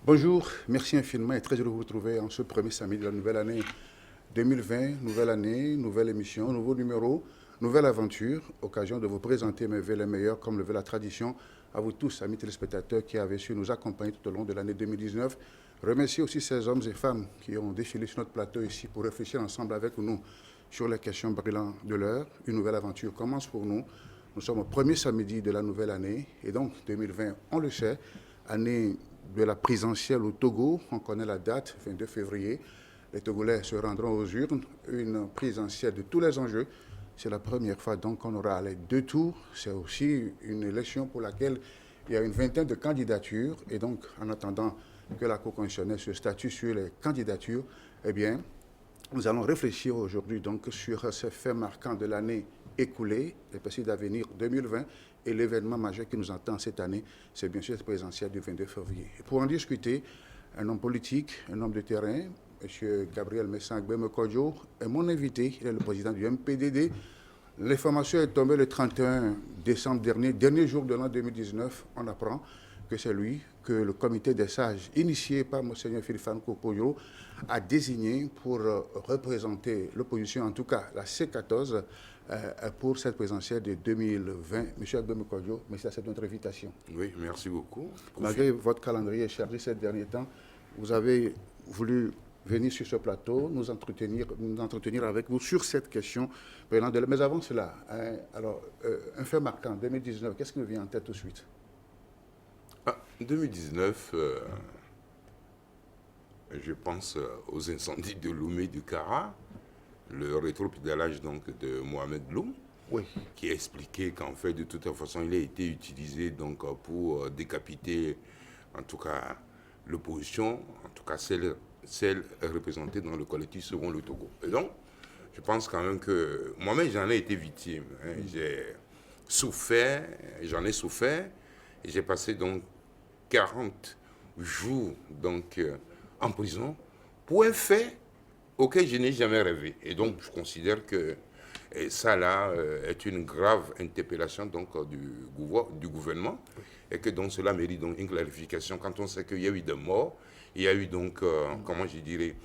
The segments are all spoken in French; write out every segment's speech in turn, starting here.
Bonjour, merci infiniment et très heureux de vous retrouver en ce premier samedi de la nouvelle année 2020. Nouvelle année, nouvelle émission, nouveau numéro, nouvelle aventure. Occasion de vous présenter mes vœux les meilleurs comme le veut la tradition. À vous tous, amis téléspectateurs qui avez su nous accompagner tout au long de l'année 2019. Remercier aussi ces hommes et femmes qui ont défilé sur notre plateau ici pour réfléchir ensemble avec nous sur les questions brillantes de l'heure. Une nouvelle aventure commence pour nous. Nous sommes au premier samedi de la nouvelle année et donc 2020, on le sait, année de la présidentielle au Togo. On connaît la date, 22 février. Les Togolais se rendront aux urnes. Une présidentielle de tous les enjeux. C'est la première fois donc qu'on aura les deux tours. C'est aussi une élection pour laquelle il y a une vingtaine de candidatures. Et donc, en attendant que la Cour constitutionnelle se statue sur les candidatures, eh bien, nous allons réfléchir aujourd'hui donc sur ces faits marquants de l'année écoulée, les perspectives d'avenir 2020 et l'événement majeur qui nous attend cette année, c'est bien sûr cette présidentielle du 22 février. Et pour en discuter, un homme politique, un homme de terrain, M. Gabriel Messangbe Mekodjo, est mon invité, il est le président du MPDD. L'information est tombée le 31 décembre dernier, dernier jour de l'an 2019, on apprend que c'est lui que le comité des sages, initié par Monseigneur Philippe Kokoyo, a désigné pour représenter l'opposition, en tout cas la C14, pour cette présidentielle de 2020. Monsieur Abdou Kodjo, merci à notre invitation. Oui, merci beaucoup. Malgré votre calendrier chargé ces derniers temps, vous avez voulu venir sur ce plateau, nous entretenir avec vous sur cette question. Mais avant cela, un fait marquant, 2019, qu'est-ce qui nous vient en tête tout de suite? 2019, je pense aux incendies de Loumé du Kara, le rétropédalage donc de Mohamed Loum, oui, qui a expliqué qu'en fait, de toute façon, il a été utilisé donc, pour décapiter, en tout cas, l'opposition, en tout cas celle représentée dans le collectif Second le Togo. Et donc, je pense quand même que moi-même, j'en ai été victime. J'ai souffert, j'en ai souffert, et j'ai passé donc 40 jours donc, en prison pour un fait auquel je n'ai jamais rêvé. Et donc, je considère que ça, là, est une grave interpellation donc, du gouvernement et que donc, cela mérite donc, une clarification quand on sait qu'il y a eu des morts, il y a eu donc, comment je dirais,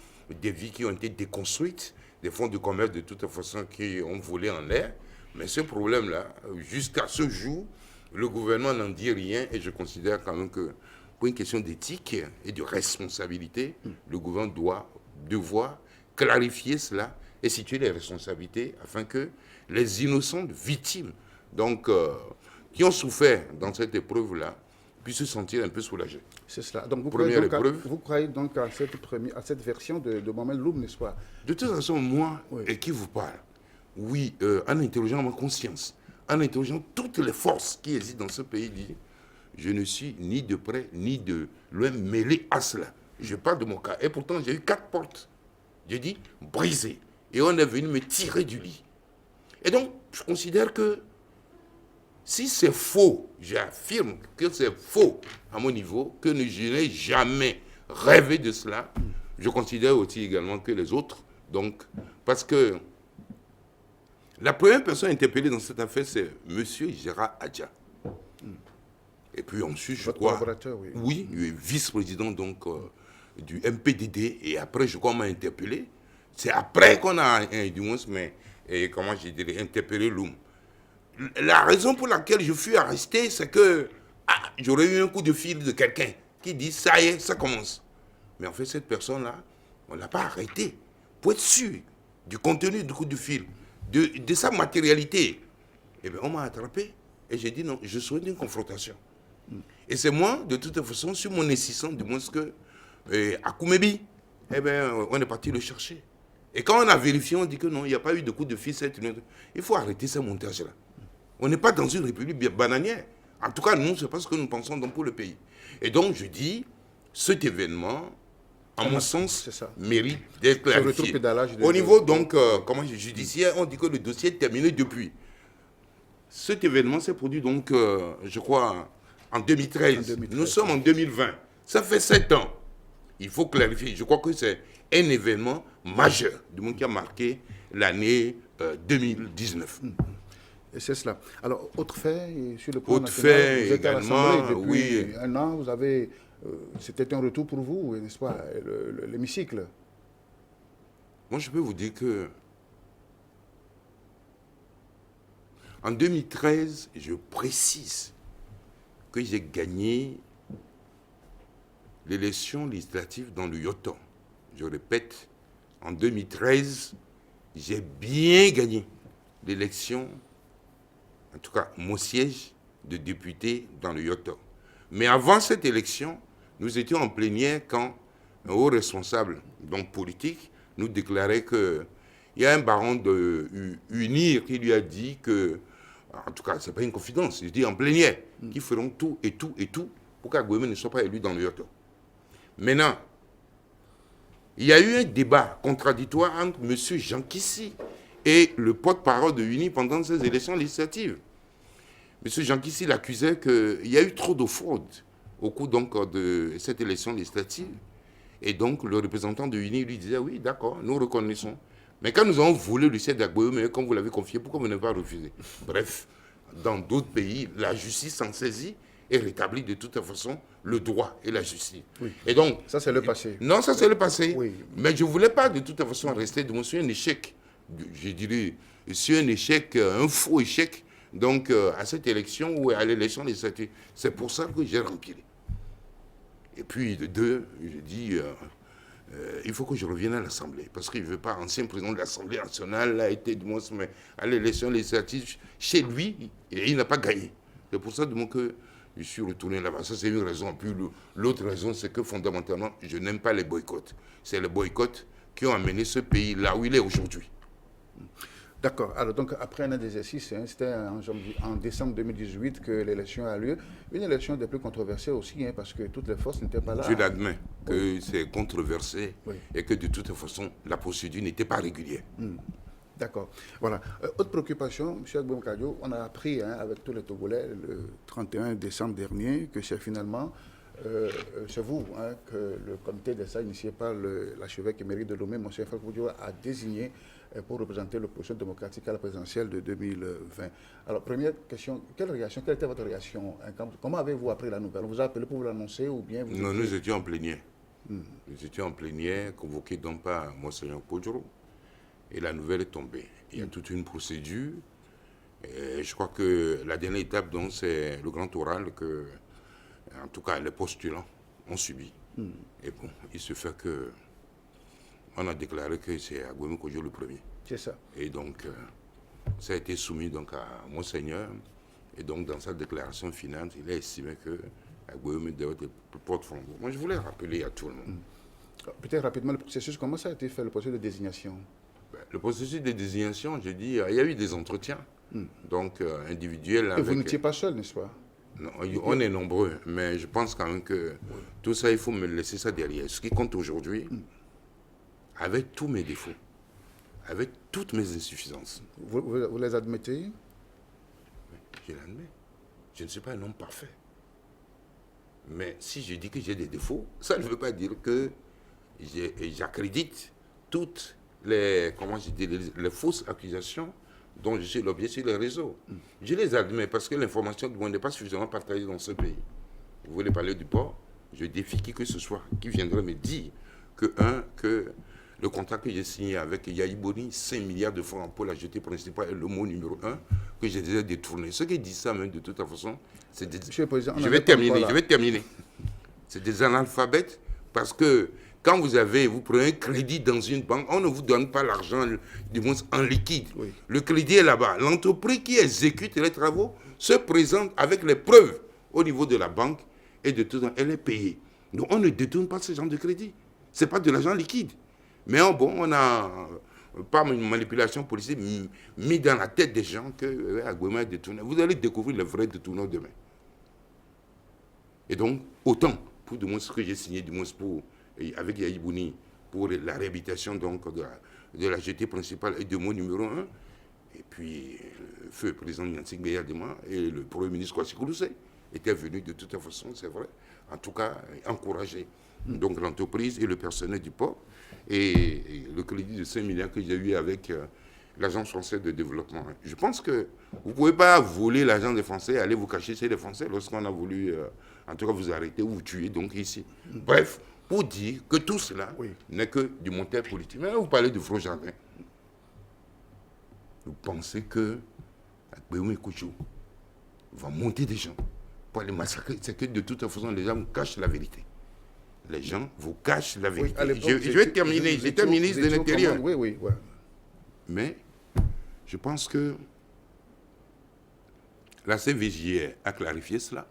des vies qui ont été déconstruites, des fonds de commerce de toute façon qui ont volé en l'air. Mais ce problème-là, jusqu'à ce jour, le gouvernement n'en dit rien et je considère quand même que pour une question d'éthique et de responsabilité, le gouvernement doit devoir clarifier cela et situer les responsabilités afin que les innocentes victimes donc, qui ont souffert dans cette épreuve-là puissent se sentir un peu soulagés. C'est cela. Donc vous croyez donc à cette version de Mohamed Loum, n'est-ce pas? De toute façon, moi, oui. Et qui vous parle, oui, en interrogeant ma conscience, en interrogeant toutes les forces qui existent dans ce pays, dit, je ne suis ni de près ni de loin mêlé à cela. Je parle de mon cas. Et pourtant, j'ai eu 4 portes. J'ai dit brisées. Et on est venu me tirer du lit. Et donc, je considère que si c'est faux, j'affirme que c'est faux à mon niveau, que je n'ai jamais rêvé de cela, je considère aussi également que les autres. Donc, parce que la première personne interpellée dans cette affaire, c'est M. Gérard Adja. Et puis ensuite, je crois, oui, vice-président donc du MPDD. Et après, je crois, on m'a interpellé. C'est après qu'on a, du moins, comment je dirais, interpellé Loum. La raison pour laquelle je fus arrêté, c'est que j'aurais eu un coup de fil de quelqu'un qui dit, ça y est, ça commence. Mais en fait, cette personne-là, on ne l'a pas arrêté pour être sûr du contenu du coup de fil, de sa matérialité. Et bien, on m'a attrapé et j'ai dit non, je souhaite une confrontation. Et c'est moi, de toute façon, sur mon insistance, du moins que à Koumébi, eh ben, on est parti le chercher. Et quand on a vérifié, on dit que non, il n'y a pas eu de coup de fil. Il faut arrêter ce montage-là. On n'est pas dans une république bananière. En tout cas, nous, c'est pas ce que nous pensons donc pour le pays. Et donc, je dis, cet événement, à mon sens, mérite d'être clarifié. Au niveau, donc, judiciaire, on dit que le dossier est terminé depuis. Cet événement s'est produit, donc, je crois, en 2013. Nous sommes en 2020. Ça fait 7 ans. Il faut clarifier. Je crois que c'est un événement majeur, du monde qui a marqué l'année 2019. C'est cela. Alors, autre fait, sur le plan Autre national, fait vous êtes à également, l'Assemblée depuis oui. un an, vous avez... c'était un retour pour vous, n'est-ce pas, l'hémicycle. Moi, je peux vous dire que en 2013, je précise que j'ai gagné l'élection législative dans le Yoton. Je répète, en 2013, j'ai bien gagné l'élection, en tout cas mon siège de député dans le Yoton. Mais avant cette élection, nous étions en plénière quand un haut responsable donc politique nous déclarait qu'il y a un baron de UNIR qui lui a dit que, en tout cas, ce n'est pas une confidence, il dit en plénière, qu'ils feront tout et tout et tout pour qu'Agbouémé ne soit pas élu dans le Yoton. Maintenant, il y a eu un débat contradictoire entre M. Jean Kissi et le porte-parole de UNI pendant ces élections législatives. M. Jean Kissi l'accusait qu'il y a eu trop de fraude au cours donc de cette élection législative. Et donc, le représentant de UNI lui disait, oui, d'accord, nous reconnaissons. Mais quand nous avons volé le siège d'Agbouémé, comme vous l'avez confié, pourquoi vous n'avez pas refusé? Bref, dans d'autres pays, la justice s'en saisit et rétablit de toute façon le droit et la justice. Oui. Et donc, Ça, c'est le passé. non, ça c'est le passé. Oui. Mais je ne voulais pas de toute façon rester sur un échec. Je dirais, sur un échec, un faux échec, donc à cette élection ou à l'élection législative. C'est pour ça que j'ai rempilé. Et puis, de deux, j'ai dit, il faut que je revienne à l'Assemblée. Parce qu'il ne veut pas, ancien président de l'Assemblée nationale, a été, mais à l'élection législative, chez lui, il n'a pas gagné. C'est pour ça que je suis retourné là-bas. Ça, c'est une raison. Puis l'autre raison, c'est que fondamentalement, je n'aime pas les boycotts. C'est les boycotts qui ont amené ce pays là où il est aujourd'hui. D'accord. Alors, donc, après un an d'exercice, c'était en décembre 2018 que l'élection a lieu. Une élection des plus controversées aussi, parce que toutes les forces n'étaient pas là. Je l'admets que c'est controversé et que de toute façon, la procédure n'était pas régulière. D'accord. Voilà. Autre préoccupation, M. Agbouémé Kadiot, on a appris avec tous les Togolais le 31 décembre dernier que c'est finalement c'est vous que le comité des sages initié par l'archevêque émérite de Lomé, M. Fakoudio, a désigné pour représenter l'opposition démocratique à la présidentielle de 2020. Alors, première question, quelle était votre réaction? Comment avez-vous appris la nouvelle? On vous a appelé pour vous l'annoncer ou bien Non, nous étions en plénière. Nous étions en plénière, convoqués donc par Monseigneur Podjoro. Et la nouvelle est tombée. Il y a toute une procédure. Et je crois que la dernière étape, donc, c'est le grand oral que, en tout cas, les postulants ont subi. Et bon, il se fait que on a déclaré que c'est Agbouémé Kadiot le premier. C'est ça. Et donc, ça a été soumis donc à Monseigneur. Et donc, dans sa déclaration finale, il a estimé que Agbouémé devait être porte-flambeau. Moi, je voulais rappeler à tout le monde. Peut-être rapidement le processus, comment ça a été fait, le processus de désignation? Le processus de désignation, je dis, il y a eu des entretiens, donc individuels. Et vous n'étiez pas seul, n'est-ce pas? Non, on est nombreux, mais je pense quand même que tout ça, il faut me laisser ça derrière. Ce qui compte aujourd'hui, avec tous mes défauts, avec toutes mes insuffisances. Vous les admettez? Je l'admets. Je ne suis pas un homme parfait. Mais si je dis que j'ai des défauts, ça ne veut pas dire que j'accrédite toutes les fausses accusations dont je suis l'objet sur les réseaux. Je les admets parce que l'information du monde n'est pas suffisamment partagée dans ce pays. Vous voulez parler du port? Je défie qui que ce soit qui viendrait me dire que le contrat que j'ai signé avec Yaïboni, 5 milliards de francs pour la jetée principale, est le mot numéro 1, que j'ai déjà détourné. Ceux qui disent ça, même de toute façon, c'est des... Je vais terminer. C'est des analphabètes parce que quand vous prenez un crédit dans une banque, on ne vous donne pas l'argent, du moins en liquide. Oui. Le crédit est là-bas. L'entreprise qui exécute les travaux se présente avec les preuves au niveau de la banque et de tout temps, elle est payée. Donc on ne détourne pas ce genre de crédit. Ce n'est pas de l'argent liquide. Mais on a, par une manipulation politique, mis dans la tête des gens que Agbouémé a détourné. Vous allez découvrir le vrai détourneur demain. Et donc, autant, pour du moins ce que j'ai signé, du moins avec Yaïbouni, pour la réhabilitation donc, de la jetée principale et de mon numéro 1, et puis le feu président Nyansik Beyadema et le Premier ministre Kwasi Koulousé étaient venus de toute façon, c'est vrai, en tout cas, encourager donc l'entreprise et le personnel du port. Et le crédit de 5 milliards que j'ai eu avec l'Agence française de développement. Je pense que vous ne pouvez pas voler l'argent des Français et aller vous cacher chez les Français lorsqu'on a voulu, en tout cas, vous arrêter ou vous tuer, donc ici. Bref, pour dire que tout cela n'est que du montage politique. Maintenant, vous parlez de Frojardin. Vous pensez que Béoumé Kouchou va monter des gens pour les massacrer. C'est que de toute façon, les gens vous cachent la vérité. Les gens vous cachent la vérité. Je vais terminer. J'étais ministre de l'Intérieur. Oui. Mais je pense que la CVJR a clarifié cela.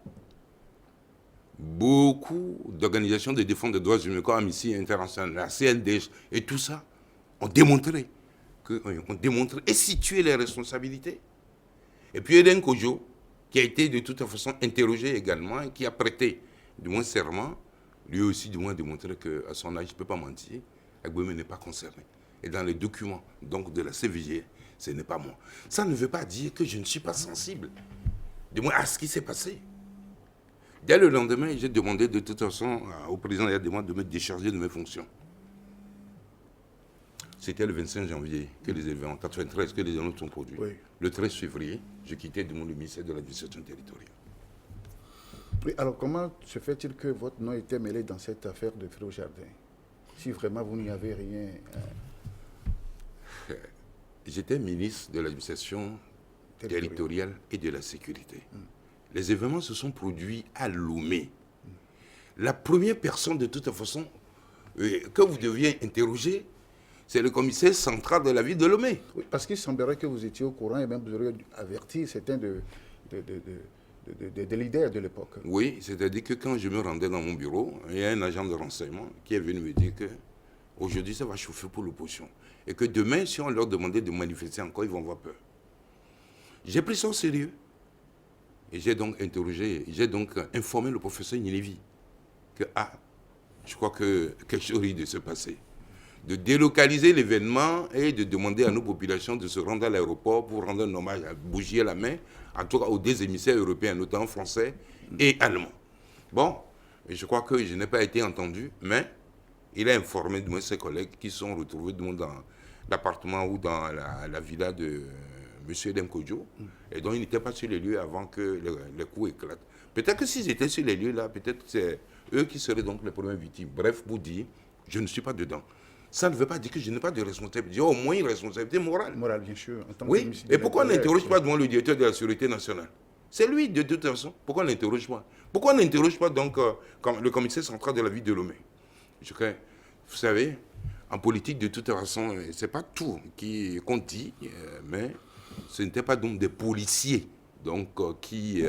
Beaucoup d'organisations de défense des droits humains, comme Amnesty International, la CNDH et tout ça, ont démontré et situé les responsabilités. Et puis Eden Kojo, qui a été de toute façon interrogé également, et qui a prêté du moins serment, lui aussi du moins démontré qu'à son âge, il ne peut pas mentir, Agboumé n'est pas concerné. Et dans les documents donc, de la CVJR, ce n'est pas moi. Ça ne veut pas dire que je ne suis pas sensible, du moins à ce qui s'est passé. Dès le lendemain, j'ai demandé de toute façon au président Yadema de me décharger de mes fonctions. C'était le 25 janvier que les événements, en 93, que les événements sont produits. Oui. Le 13 février, je quittais le ministère de l'administration territoriale. Oui, alors comment se fait-il que votre nom était mêlé dans cette affaire de Frojardin? Si vraiment vous n'y avez rien... J'étais ministre de l'administration territoriale et de la sécurité. Les événements se sont produits à Lomé. La première personne, de toute façon, que vous deviez interroger, c'est le commissaire central de la ville de Lomé. Oui, parce qu'il semblerait que vous étiez au courant et même vous auriez averti certains des leaders de l'époque. Oui, c'est-à-dire que quand je me rendais dans mon bureau, il y a un agent de renseignement qui est venu me dire que aujourd'hui ça va chauffer pour l'opposition. Et que demain, si on leur demandait de manifester encore, ils vont avoir peur. J'ai pris ça au sérieux. Et j'ai donc informé le professeur Nilevi que, je crois que quelque chose risque de se passer. De délocaliser l'événement et de demander à nos populations de se rendre à l'aéroport pour rendre un hommage, à bouger la main, en tout cas aux deux émissaires européens, notamment français et allemands. Bon, et je crois que je n'ai pas été entendu, mais il a informé de moi ses collègues qui sont retrouvés dans l'appartement ou dans la villa de M. Eden Kojo, et donc ils n'étaient pas sur les lieux avant que les coups éclatent. Peut-être que s'ils étaient sur les lieux là, peut-être que c'est eux qui seraient donc les premières victimes. Bref, pour dire, je ne suis pas dedans. Ça ne veut pas dire que je n'ai pas de responsabilité. Il y a au moins une responsabilité morale. Morale, bien sûr. Oui, et pourquoi on n'interroge pas devant le directeur de la Sécurité nationale? C'est lui, de toute façon. Pourquoi on n'interroge pas? Pourquoi on n'interroge pas donc comme le commissaire central de la ville de Lomé? Vous savez, en politique, de toute façon, ce n'est pas tout qu'on dit, mais ce n'étaient pas donc des policiers donc, qui,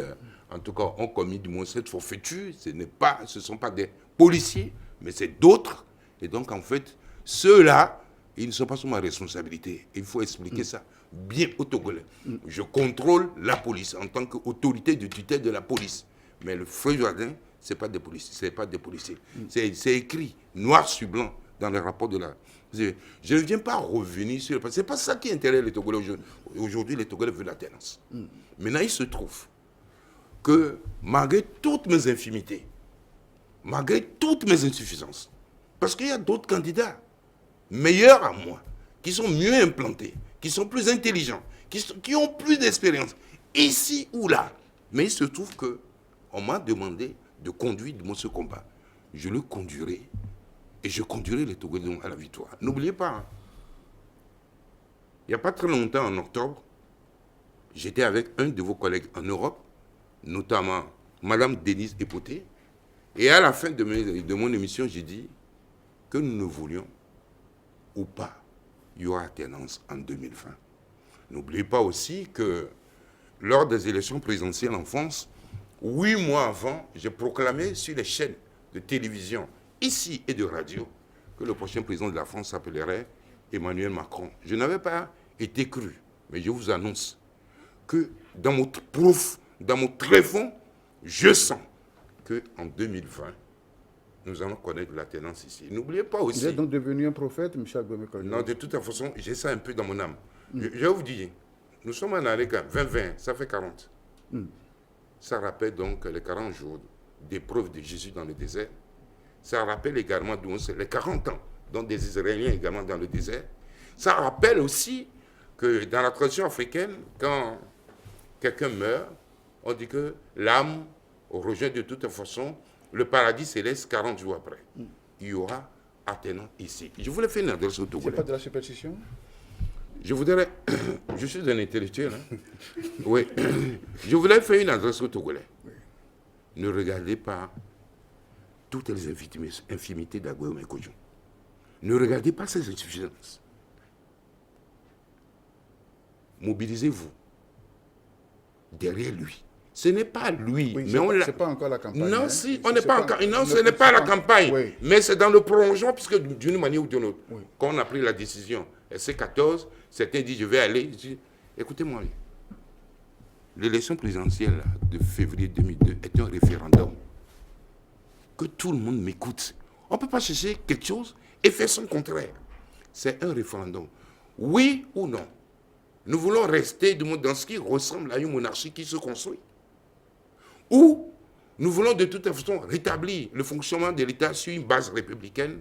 en tout cas, ont commis du moins cette forfaiture. Ce ne sont pas des policiers, mais c'est d'autres. Et donc, en fait, ceux-là, ils ne sont pas sous ma responsabilité. Il faut expliquer ça bien aux Togolais. Je contrôle la police en tant qu'autorité de tutelle de la police. Mais le Frojardin, ce n'est pas des policiers. C'est écrit noir sur blanc dans le rapport de la... Je ne viens pas revenir sur le passé. Ce n'est pas ça qui intéresse les Togolais aujourd'hui. Aujourd'hui, les Togolais veulent la tenance. Maintenant, il se trouve que malgré toutes mes infimités, malgré toutes mes insuffisances, parce qu'il y a d'autres candidats meilleurs à moi, qui sont mieux implantés, qui sont plus intelligents, qui ont plus d'expérience, ici ou là. Mais il se trouve qu'on m'a demandé de conduire ce combat. Je le conduirai et je conduirai les Togolais à la victoire. N'oubliez pas, il n'y a pas très longtemps, en octobre, j'étais avec un de vos collègues en Europe, notamment Mme Denise Epoté, et à la fin de mon émission, j'ai dit que nous ne voulions ou pas, il y aura alternance en 2020. N'oubliez pas aussi que lors des élections présidentielles en France, 8 mois avant, j'ai proclamé sur les chaînes de télévision, ici et de radio, que le prochain président de la France s'appellerait Emmanuel Macron. Je n'avais pas été cru, mais je vous annonce que dans mon tréfonds, je sens qu'en 2020, nous allons connaître l'alternance ici. N'oubliez pas aussi... Vous êtes donc devenu un prophète, M. Agboumé Kojo? Non, de toute façon, j'ai ça un peu dans mon âme. Je vais vous dire, nous sommes en année 2020, ça fait 40. Ça rappelle donc les 40 jours d'épreuve de Jésus dans le désert. Ça rappelle également les 40 ans, donc des Israéliens également dans le désert. Ça rappelle aussi que dans la tradition africaine, quand quelqu'un meurt, on dit que l'âme rejoint de toute façon le paradis céleste 40 jours après. Il y aura attenant ici. Je voulais faire une adresse au Togolais. C'est pas de la superstition? Je voudrais... Je suis un intellectuel. Hein? Oui. Je voulais faire une adresse au Togolais. Oui. Ne regardez pas toutes les infimités d'Aguero Kojo. Ne regardez pas ces insuffisances. Mobilisez-vous derrière lui. Ce n'est pas lui. Oui, mais c'est pas encore la campagne. Non, hein? si, on n'est pas encore. Non, ce n'est pas la campagne. Oui. Mais c'est dans le prolongement, puisque d'une manière ou d'une autre, oui. Quand on a pris la décision, SC14, certains disent je vais aller. Je dis, écoutez-moi, l'élection présidentielle de février 2002 est un référendum. Que tout le monde m'écoute. On ne peut pas chercher quelque chose et faire son contraire. C'est un référendum. Oui ou non? Nous voulons rester dans ce qui ressemble à une monarchie qui se construit. Ou nous voulons de toute façon rétablir le fonctionnement de l'État sur une base républicaine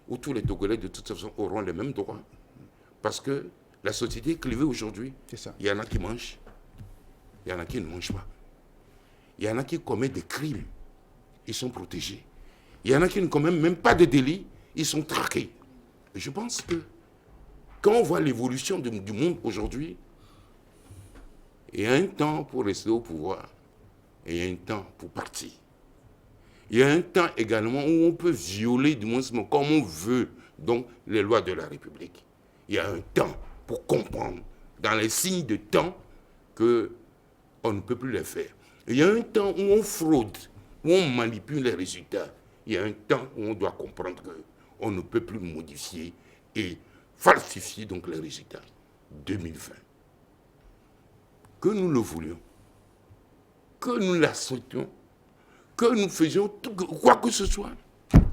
où tous les Togolais de toute façon auront les mêmes droits. Parce que la société est clivée aujourd'hui. Il y en a qui mangent, il y en a qui ne mangent pas. Il y en a qui commettent des crimes, ils sont protégés. Il y en a qui ne commettent même pas de délits, ils sont traqués. Et je pense que quand on voit l'évolution du monde aujourd'hui, il y a un temps pour rester au pouvoir et il y a un temps pour partir. Il y a un temps également où on peut violer du moins comme on veut donc les lois de la République. Il y a un temps pour comprendre dans les signes de temps qu'on ne peut plus les faire. Il y a un temps où on fraude, où on manipule les résultats. Il y a un temps où on doit comprendre qu'on ne peut plus modifier et falsifier donc les résultats. 2020. Que nous le voulions, que nous l'acceptions, que nous faisions tout, quoi que ce soit,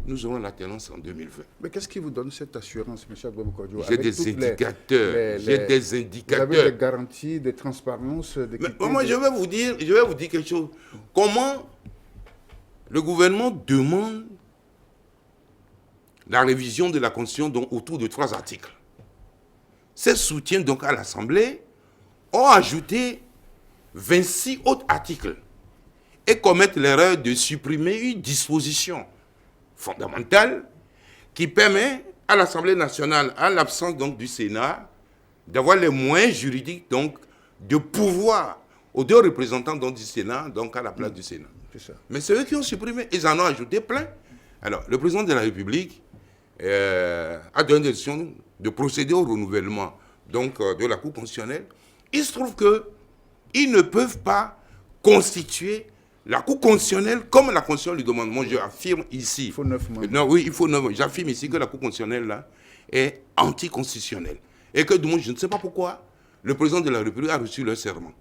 nous aurons l'alternance en 2020. Mais qu'est-ce qui vous donne cette assurance, M. Aguero Kojo? J'ai des indicateurs. J'ai des indicateurs. Vous avez des garanties, des transparences, moi, je vais vous dire quelque chose. Comment le gouvernement demande la révision de la Constitution donc, autour de 3 articles. Ces soutiens donc à l'Assemblée ont ajouté 26 autres articles et commettent l'erreur de supprimer une disposition fondamentale qui permet à l'Assemblée nationale, en l'absence donc du Sénat, d'avoir les moyens juridiques donc de pouvoir aux 2 représentants donc, du Sénat, donc à la place du Sénat. C'est ça. Mais c'est eux qui ont supprimé, ils en ont ajouté plein. Alors, le président de la République a donné une décision de procéder au renouvellement donc, de la Cour constitutionnelle. Il se trouve qu'ils ne peuvent pas constituer la Cour constitutionnelle comme la Constitution lui demande. Moi, j'affirme ici. Il faut 9 membres. Non, oui, il faut 9 membres. J'affirme ici que la Cour constitutionnelle là, est anticonstitutionnelle. Et que, du moins, je ne sais pas pourquoi, le président de la République a reçu le serment.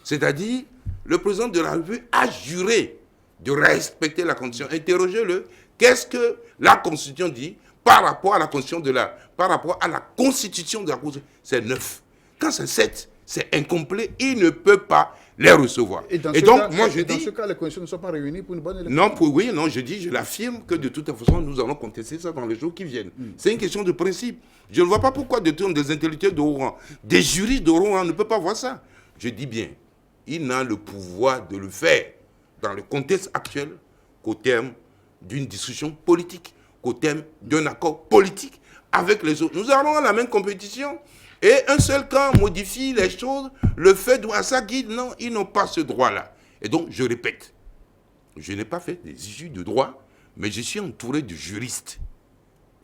C'est-à-dire, le président de la République a juré de respecter la Constitution. Interrogez-le. Qu'est-ce que la Constitution dit par rapport à la Constitution par rapport à la Constitution de la Constitution? C'est 9. Quand c'est 7, c'est incomplet. Il ne peut pas les recevoir. Et donc, moi, je dis... Dans ce cas, les conditions ne sont pas réunies pour une bonne élection? Non, je l'affirme que de toute façon, nous allons contester ça dans les jours qui viennent. C'est une question de principe. Je ne vois pas pourquoi des intellectuels de haut rang, des juristes de haut rang ne peuvent pas voir ça. Je dis bien, il n'a le pouvoir de le faire dans le contexte actuel qu'au terme d'une discussion politique, qu'au terme d'un accord politique avec les autres. Nous allons à la même compétition et un seul camp modifie les choses, le fait à sa guide. Non, ils n'ont pas ce droit-là. Et donc, je répète, je n'ai pas fait des issues de droit, mais je suis entouré de juristes.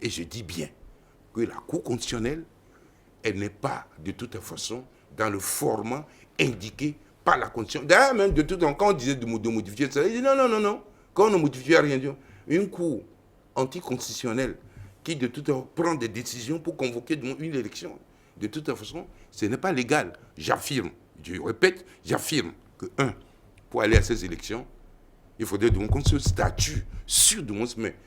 Et je dis bien que la Cour constitutionnelle, elle n'est pas de toute façon dans le format indiqué par la Constitution. D'ailleurs, même de tout temps, quand on disait de modifier ça, il dit non. Quand on ne modifie rien, une Cour anticonstitutionnelle qui de toute façon prend des décisions pour convoquer une élection, de toute façon, ce n'est pas légal. J'affirme, je répète, j'affirme que, pour aller à ces élections, il faudrait donc qu'on se statue sur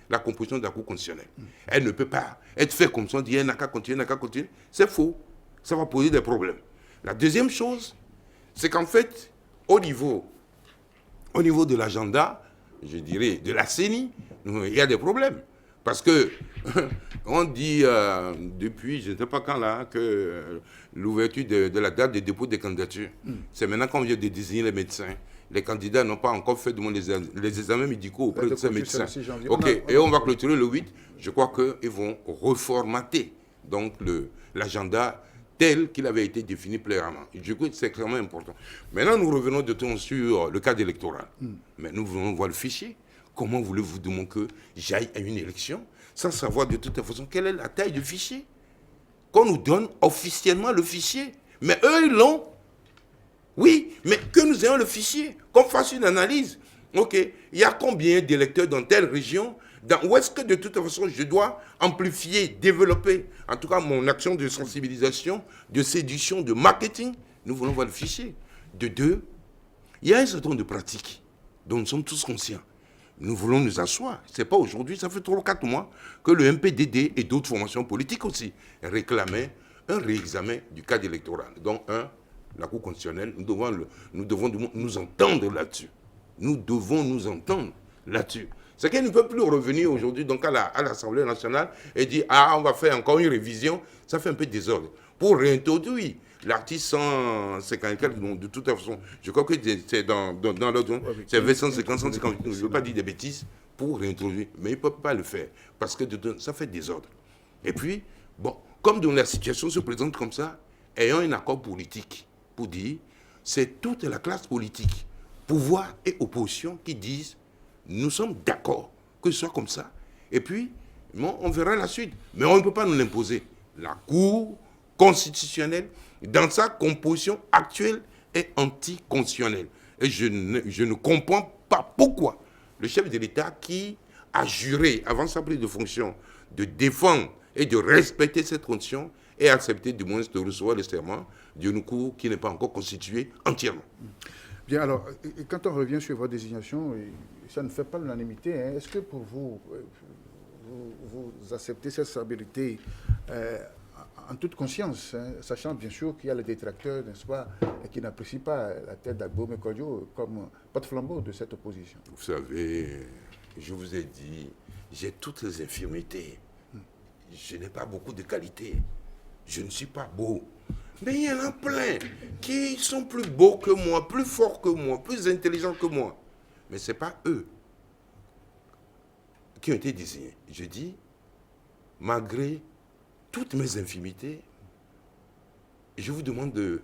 la composition de la Cour constitutionnelle. Elle ne peut pas être faite comme ça, dire n'a qu'à continuer. C'est faux. Ça va poser des problèmes. La deuxième chose, c'est qu'en fait, au niveau de l'agenda, je dirais, de la CENI, il y a des problèmes. Parce que on dit depuis, je ne sais pas quand là, que l'ouverture de la date de dépôt des candidatures, c'est maintenant qu'on vient de désigner les médecins. Les candidats n'ont pas encore fait les examens médicaux auprès de ces médecins. Ok, et on va clôturer le 8. Je crois qu'ils vont reformater donc l'agenda tel qu'il avait été défini clairement. Je crois que c'est extrêmement important. Maintenant, nous revenons de temps sur le cadre électoral. Mais nous voulons voir le fichier. Comment voulez-vous demander que j'aille à une élection sans savoir de toute façon quelle est la taille du fichier? Qu'on nous donne officiellement le fichier. Mais eux, ils l'ont. Oui, mais que nous ayons le fichier, qu'on fasse une analyse. Ok, il y a combien d'électeurs dans telle région? Où est-ce que de toute façon je dois amplifier, développer, en tout cas mon action de sensibilisation, de séduction, de marketing? Nous voulons voir le fichier. De deux, il y a un certain nombre de pratiques dont nous sommes tous conscients. Nous voulons nous asseoir. Ce n'est pas aujourd'hui, ça fait 3 ou 4 mois que le MPDD et d'autres formations politiques aussi réclamaient un réexamen du cadre électoral. Donc, la Cour constitutionnelle, nous devons nous entendre là-dessus. Nous devons nous entendre là-dessus. C'est qu'elle ne peut plus revenir aujourd'hui donc à l'Assemblée nationale et dire « Ah, on va faire encore une révision ». Ça fait un peu désordre. Pour réintroduire l'article 154, de toute façon, je crois que c'est dans l'autre, c'est 150, 158, je ne veux pas dire des bêtises, pour réintroduire. Mais ils ne peuvent pas le faire, parce que ça fait désordre. Et puis, bon, comme dans la situation se présente comme ça, ayons un accord politique pour dire, c'est toute la classe politique, pouvoir et opposition, qui disent, nous sommes d'accord que ce soit comme ça. Et puis, bon, on verra la suite. Mais on ne peut pas nous l'imposer. La Cour constitutionnelle, dans sa composition actuelle, est anticonstitutionnelle. Et je ne comprends pas pourquoi le chef de l'État, qui a juré avant sa prise de fonction de défendre et de respecter cette condition, ait accepté du moins de recevoir le serment d'une Cour qui n'est pas encore constituée entièrement. Bien, alors, quand on revient sur votre désignation, ça ne fait pas l'unanimité. Hein. Est-ce que pour vous, vous acceptez cette stabilité en toute conscience, hein, sachant bien sûr qu'il y a les détracteurs, n'est-ce pas, et qui n'apprécient pas la tête d'Agbo Mekodjo comme porte-flambeau de cette opposition? Vous savez, je vous ai dit, j'ai toutes les infirmités. Je n'ai pas beaucoup de qualités. Je ne suis pas beau. Mais il y en a plein qui sont plus beaux que moi, plus forts que moi, plus intelligents que moi. Mais ce n'est pas eux qui ont été désignés. Je dis, malgré toutes mes infirmités, je vous demande de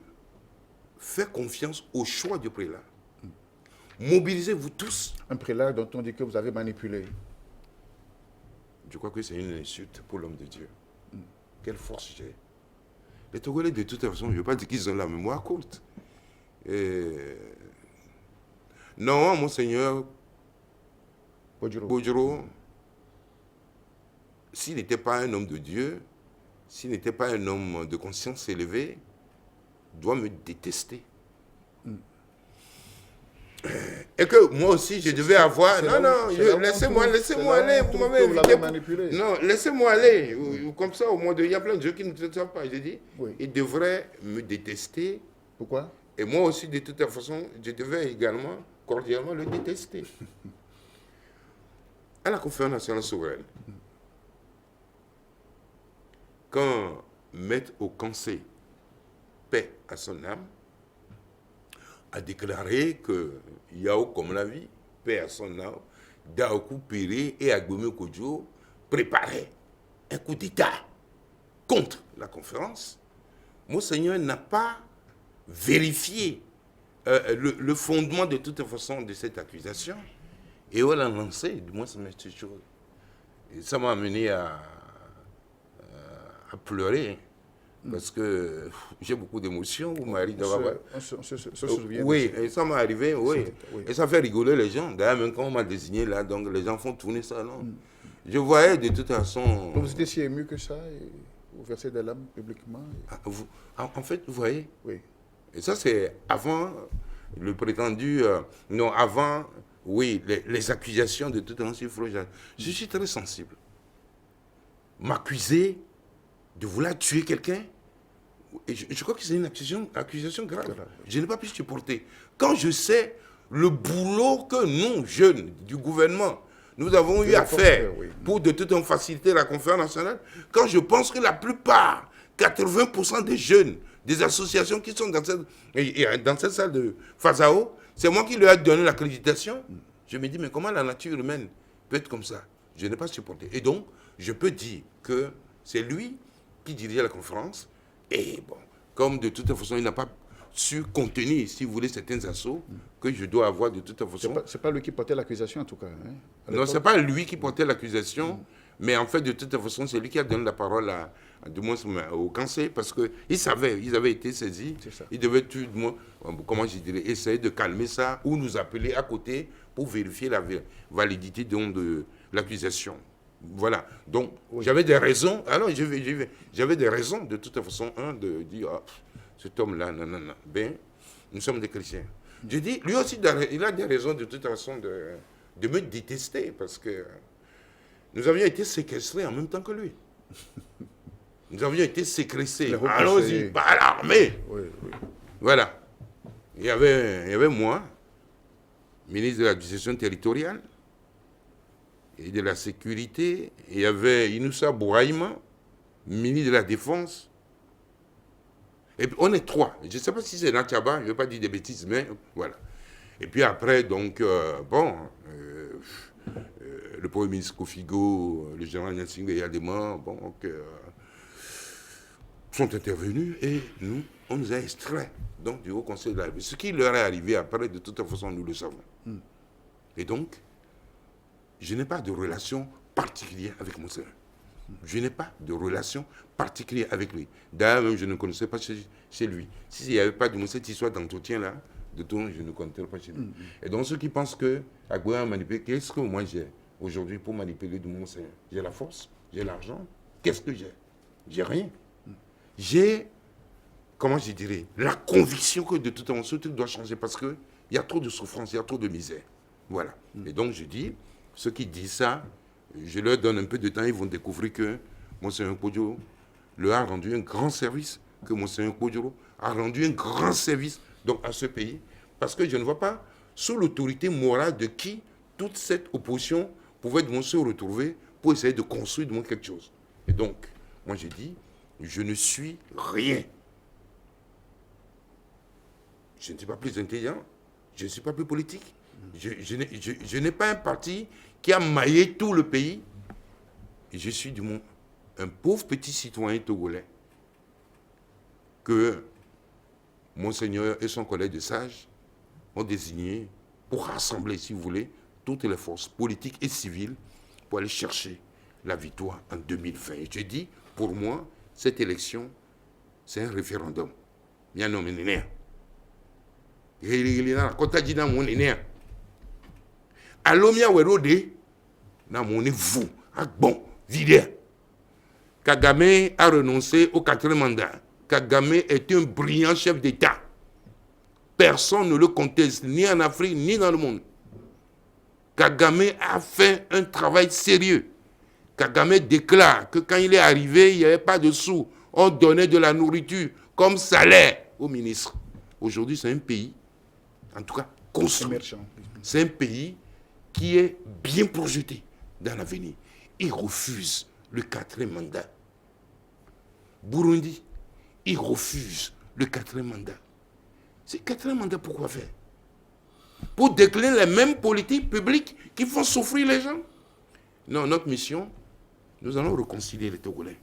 faire confiance au choix du prélat. Mobilisez-vous tous. Un prélat dont on dit que vous avez manipulé. Je crois que c'est une insulte pour l'homme de Dieu. Quelle force j'ai. Les Togolais, de toute façon, je ne veux pas dire qu'ils ont la mémoire courte. Non, monseigneur Bodjoro, s'il n'était pas un homme de Dieu, s'il n'était pas un homme de conscience élevée, doit me détester. Et que moi aussi, je devais avoir... Non, laissez-moi aller. Vous m'avez invité. Non, laissez-moi aller. Comme ça, au moins, il y a plein de gens qui ne te savent pas. J'ai dit, ils devraient me détester. Pourquoi? Et moi aussi, de toute façon, je devais également, cordialement, le détester. À la Conférence nationale souveraine, quand Maître Okansé, paix à son âme, a déclaré que Yao comme la vie, paix à son âme, Daokou Péré et Agbo Mekodjo préparaient un coup d'État contre la conférence, Monseigneur n'a pas vérifié le fondement de toute façon de cette accusation. Et on l'a lancé, du moins ça m'a amené à pleurer. Parce que j'ai beaucoup d'émotions. On se souvient. Oui, et ça m'est arrivé, oui. Et ça fait rigoler les gens. D'ailleurs, même quand on m'a désigné là, donc les gens font tourner ça, non. Je voyais de toute façon... Donc vous étiez si ému que ça, et vous versez des larmes publiquement en fait, vous voyez. Oui. Et ça, c'est avant le prétendu... avant, oui, les accusations de toute façon sur Florent. Je suis très sensible. M'accuser de vouloir tuer quelqu'un, et je crois que c'est une accusation grave. Je n'ai pas pu supporter. Quand je sais le boulot que nous, jeunes du gouvernement, nous avons eu à faire pour de toute façon faciliter la conférence nationale, quand je pense que la plupart, 80% des jeunes, des associations qui sont dans cette salle de Fazao, c'est moi qui leur ai donné l'accréditation. Je me dis, mais comment la nature humaine peut être comme ça? Je n'ai pas supporté. Et donc, je peux dire que c'est lui qui dirigeait la conférence. Et bon, comme de toute façon, il n'a pas su contenir, si vous voulez, certains assauts que je dois avoir de toute façon. C'est pas lui qui portait l'accusation, en tout cas. Hein, non, c'est pas lui qui portait l'accusation, mais en fait, de toute façon, c'est lui qui a donné la parole du moins au cancer, parce qu'ils savaient, ils avaient été saisis. Ils devaient, du moins, comment je dirais, essayer de calmer ça ou nous appeler à côté pour vérifier la validité de l'accusation. Voilà. Donc, j'avais des raisons. Alors, j'avais des raisons, de toute façon, de dire, cet homme-là, non. Ben, nous sommes des chrétiens. Je dis, lui aussi, il a des raisons, de toute façon, de me détester, parce que nous avions été séquestrés en même temps que lui. Nous avions été séquestrés. Allons-y, par l'armée. Voilà. Il y avait moi, ministre de l'administration territoriale et de la sécurité. Il y avait Inoussa Bouraïma, ministre de la Défense. Et puis on est trois. Je ne sais pas si c'est Natchaba, je ne veux pas dire des bêtises, mais voilà. Et puis après, donc, le Premier ministre Kofigo, le général Nyansingbe Yadema, sont intervenus et nous, on nous a extraits donc, du Haut Conseil de la République. Ce qui leur est arrivé après, de toute façon, nous le savons. Et donc, je n'ai pas de relation particulière avec mon sœur. Je n'ai pas de relation particulière avec lui. D'ailleurs, même je ne connaissais pas chez lui. S'il n'y avait pas de cette histoire d'entretien-là, de tout, je ne connaissais pas chez lui. Et donc, ceux qui pensent que Agoué a manipulé, qu'est-ce que moi j'ai aujourd'hui pour manipuler de mon sœur? J'ai la force, j'ai l'argent. Qu'est-ce que j'ai? J'ai rien. J'ai, comment je dirais, la conviction que de toute façon, ce truc doit changer parce qu'il y a trop de souffrance, il y a trop de misère. Voilà. Et donc, je dis, ceux qui disent ça, je leur donne un peu de temps, ils vont découvrir que Monseigneur Kodjo leur a rendu un grand service, que Monseigneur Kodjo a rendu un grand service donc, à ce pays, parce que je ne vois pas sous l'autorité morale de qui toute cette opposition pouvait se retrouver pour essayer de construire de moi quelque chose. Et donc, moi j'ai dit, je ne suis rien. Je ne suis pas plus intelligent, je ne suis pas plus politique, je n'ai pas un parti qui a maillé tout le pays. Et je suis du moins un pauvre petit citoyen togolais que Monseigneur et son collègue de sages ont désigné pour rassembler, si vous voulez, toutes les forces politiques et civiles pour aller chercher la victoire en 2020. Et je dis, pour moi, cette élection, c'est un référendum. Il y a un homme Alomia Werode, na mon vous, bon, vide. Kagame a renoncé au 4e mandat. Kagame est un brillant chef d'État. Personne ne le conteste, ni en Afrique, ni dans le monde. Kagame a fait un travail sérieux. Kagame déclare que quand il est arrivé, il n'y avait pas de sous. On donnait de la nourriture comme salaire au ministre. Aujourd'hui, c'est un pays, en tout cas, construit. C'est un pays qui est bien projeté dans l'avenir. Il refuse le 4e mandat. Burundi, il refuse le 4e mandat. Ce 4e mandat, pourquoi faire? Pour décliner les mêmes politiques publiques qui font souffrir les gens. Non, notre mission, nous allons réconcilier les Togolais.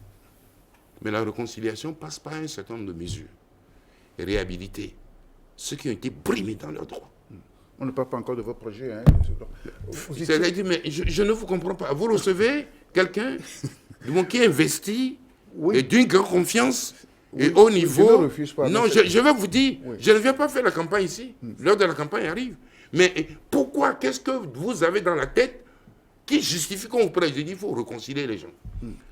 Mais la réconciliation passe par un certain nombre de mesures. Réhabiliter ceux qui ont été brimés dans leurs droits. On ne parle pas encore de vos projets. Hein. Mais je ne vous comprends pas. Vous recevez quelqu'un qui investit et d'une grande confiance et haut niveau. Je ne refuse pas. Non, je vais vous dire, je ne viens pas faire la campagne ici. L'heure de la campagne arrive. Mais pourquoi? Qu'est-ce que vous avez dans la tête qui justifie qu'on vous prête? Je dis, il faut réconcilier les gens.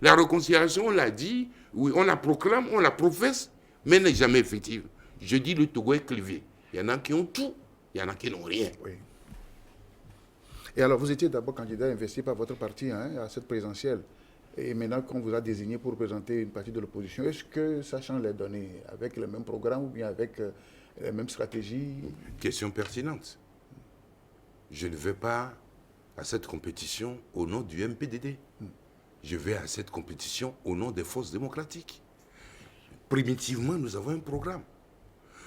La réconciliation, on l'a dit, oui, on la proclame, on la professe, mais elle n'est jamais effective. Je dis, le Togo est clivé. Il y en a qui ont tout. Il y en a qui n'ont rien. Oui. Et alors, vous étiez d'abord candidat investi par votre parti à cette présidentielle. Et maintenant qu'on vous a désigné pour représenter une partie de l'opposition, est-ce que ça change les données avec le même programme ou bien avec les mêmes stratégies? Question pertinente. Je ne vais pas à cette compétition au nom du MPDD. Je vais à cette compétition au nom des forces démocratiques. Primitivement, nous avons un programme.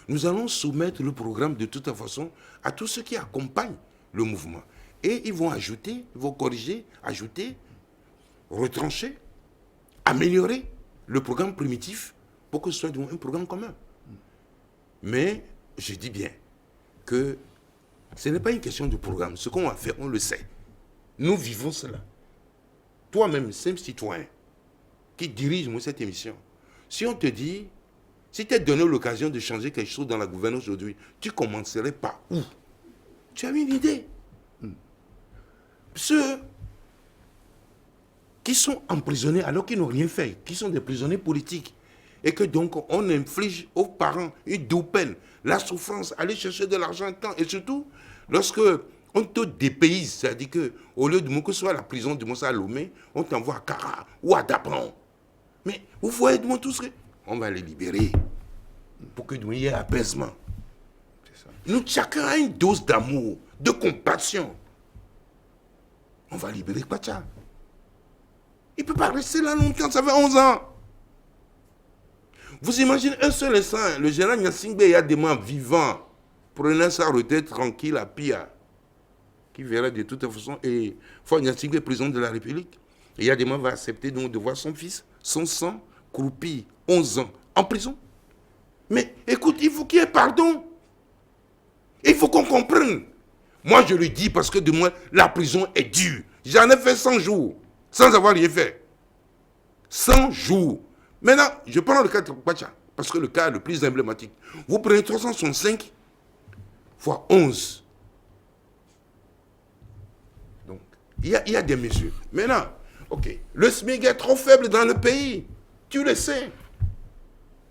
Nous allons soumettre le programme de toute façon à tous ceux qui accompagnent le mouvement. Et ils vont ajouter, ils vont corriger, ajouter, retrancher, améliorer le programme primitif pour que ce soit un programme commun. Mais je dis bien que ce n'est pas une question de programme. Ce qu'on va faire, on le sait. Nous vivons cela. Toi-même, simple citoyen, qui dirige cette émission, si on te dit, si tu as donné l'occasion de changer quelque chose dans la gouvernance aujourd'hui, tu commencerais par où? Tu as une idée. Ceux qui sont emprisonnés alors qu'ils n'ont rien fait, qui sont des prisonniers politiques, et que donc on inflige aux parents une double peine, la souffrance, aller chercher de l'argent, temps, et surtout, lorsque on te dépayse, c'est-à-dire qu'au lieu de que ce soit la prison de Moussa à Lomé, on t'envoie à Kara ou à Dapran. Mais vous voyez de moi tout ce que... On va les libérer pour que nous y ait apaisement. Nous, chacun a une dose d'amour, de compassion. On va libérer Kwacha. Il ne peut pas rester là longtemps, ça fait 11 ans. Vous imaginez un seul instant, le général Gnassingbé Yadema vivant, prenant sa retraite tranquille à Pia, qui verra de toute façon, et Fort Gnassingbé, président de la République, et Yadema va accepter donc de voir son fils, son sang, croupi, 11 ans, en prison. Mais écoute, il faut qu'il y ait pardon. Il faut qu'on comprenne. Moi, je le dis parce que de moi, la prison est dure. J'en ai fait 100 jours, sans avoir rien fait. 100 jours. Maintenant, je prends le cas de Kwacha, parce que le cas le plus emblématique. Vous prenez 365 fois 11. Donc, il y a des mesures. Maintenant, ok, le SMIC est trop faible dans le pays. Tu le sais.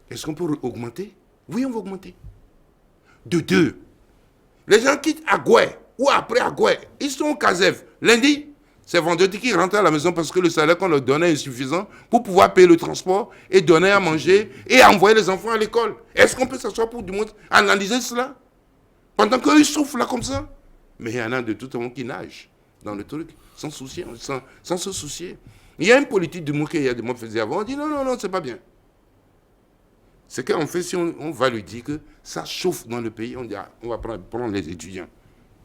Est-ce qu'on peut augmenter? Oui, on va augmenter. De 2. Les gens quittent Agoué ou après Agoué. Ils sont au Kazef. Lundi, c'est vendredi qu'ils rentrent à la maison parce que le salaire qu'on leur donnait est insuffisant pour pouvoir payer le transport et donner à manger et envoyer les enfants à l'école. Est-ce qu'on peut s'asseoir pour du monde analyser cela? Pendant qu'eux souffrent là comme ça. Mais il y en a de tout le monde qui nagent dans le truc, sans se soucier. Il y a une politique du monde qu'il y a des mois faisait avant. On dit non, c'est pas bien. C'est qu'en fait, si on va lui dire que ça chauffe dans le pays, on dit, on va prendre les étudiants.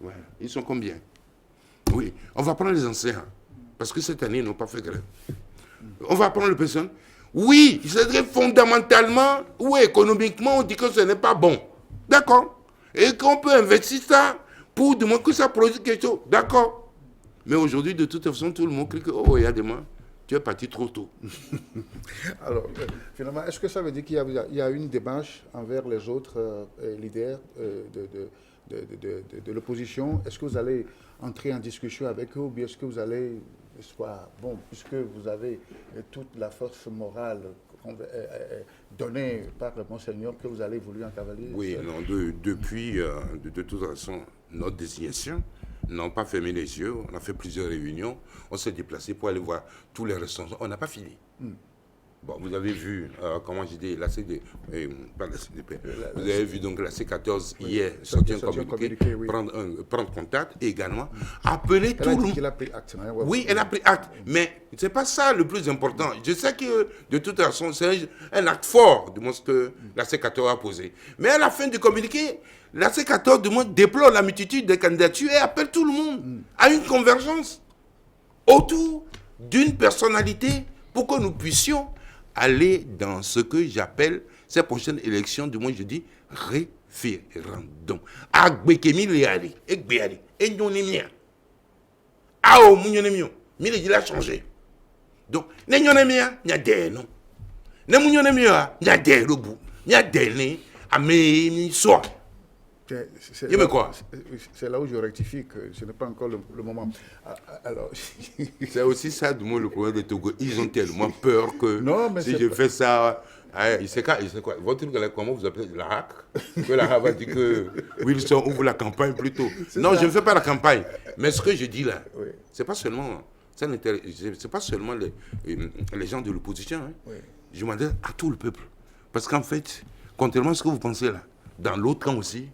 Ouais. Ils sont combien? Oui, on va prendre les enseignants. Parce que cette année, ils n'ont pas fait grève. On va prendre le personnel. Oui, c'est très fondamentalement ou économiquement, on dit que ce n'est pas bon. D'accord. Et qu'on peut investir ça pour demander que ça produise quelque chose. D'accord. Mais aujourd'hui, de toute façon, tout le monde crie que, oh, il y a des mains. Tu es parti trop tôt. Alors, finalement, est-ce que ça veut dire qu'il y a une démarche envers les autres leaders de l'opposition? Est-ce que vous allez entrer en discussion avec eux ou bien est-ce que vous allez, puisque vous avez toute la force morale donnée par Monseigneur, que vous allez évoluer en cavalier? Oui, non, depuis, de toute façon, notre désignation, n'ont pas fermé les yeux. On a fait plusieurs réunions. On s'est déplacé pour aller voir tous les restaurants. On n'a pas fini. Bon, vous avez vu, comment j'ai dit, la CDP, pas la CDP. Vous avez vu donc la C14 hier sortir un communiqué, oui. prendre contact et également appeler tout le monde. Elle a pris acte. Hein, oui, elle a pris acte. Mais ce n'est pas ça le plus important. Je sais que de toute façon, c'est un acte fort de ce que la C14 a posé. Mais à la fin du communiqué, la C14 déplore la multitude des candidatures et appelle tout le monde à une convergence autour d'une personnalité pour que nous puissions aller dans ce que j'appelle ces prochaines élections, du moins je dis référendum. Agbekemi leali, egbeali, enyonemia. Ao munyonemio, mille il a changé. Donc, nenyonemia, n'y a des non. Ne munyonemia, n'y a des robots, n'y a des nez, à mes soins. C'est là où je rectifie que ce n'est pas encore le moment. Alors, c'est aussi ça, du moins, le problème de Togo. Ils ont tellement peur que si je fais ça, il sait quoi. Votre truc, comment vous appelez la hack? Que la hack va dire que Wilson ouvre la campagne plutôt. Non, je ne fais pas la campagne. Mais ce que je dis là, c'est pas seulement les gens de l'opposition. Hein. Oui. Je m'adresse à tout le peuple. Parce qu'en fait, contrairement à ce que vous pensez là, dans l'autre camp aussi,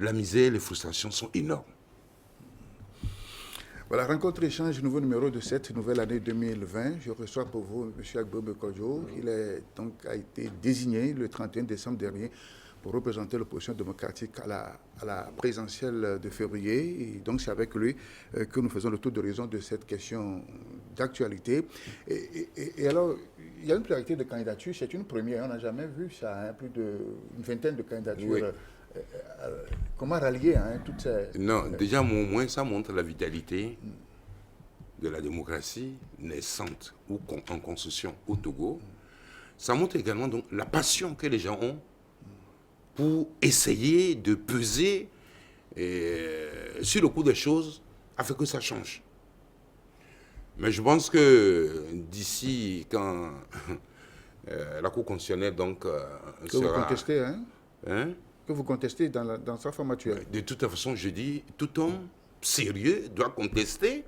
la misère et les frustrations sont énormes. Voilà, rencontre échange, nouveau numéro de cette nouvelle année 2020. Je reçois pour vous M. Agbo Kodjo. Il a été désigné le 31 décembre dernier pour représenter l'opposition démocratique à la présidentielle de février. Et donc, c'est avec lui que nous faisons le tour d'horizon de cette question d'actualité. Et alors, il y a une pluralité de candidatures. C'est une première. On n'a jamais vu ça, hein, plus d'une vingtaine de candidatures. Oui. Comment rallier toutes ces... Non, déjà, au moins, ça montre la vitalité de la démocratie naissante ou en construction au Togo. Ça montre également donc, la passion que les gens ont pour essayer de peser sur le cours des choses afin que ça change. Mais je pense que d'ici, quand la Cour constitutionnelle donc, que sera... vous contestez, hein? Que vous contestez dans sa forme actuelle. De toute façon, je dis, tout homme sérieux doit contester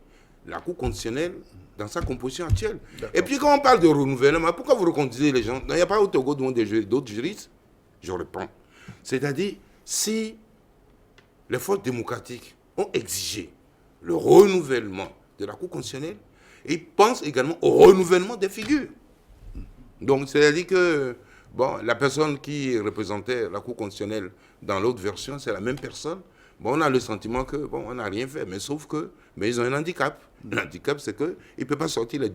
la Cour constitutionnelle dans sa composition actuelle. Et puis quand on parle de renouvellement, pourquoi vous reconduisez les gens? Il n'y a pas au Togo d'autres juristes? Je réponds. C'est-à-dire, si les forces démocratiques ont exigé le renouvellement de la Cour constitutionnelle, ils pensent également au renouvellement des figures. Donc, c'est-à-dire que bon, la personne qui représentait la Cour constitutionnelle dans l'autre version, c'est la même personne. Bon, on a le sentiment que, bon, on n'a rien fait, mais sauf que, mais ils ont un handicap. L'handicap, c'est qu'ils ne peuvent pas sortir les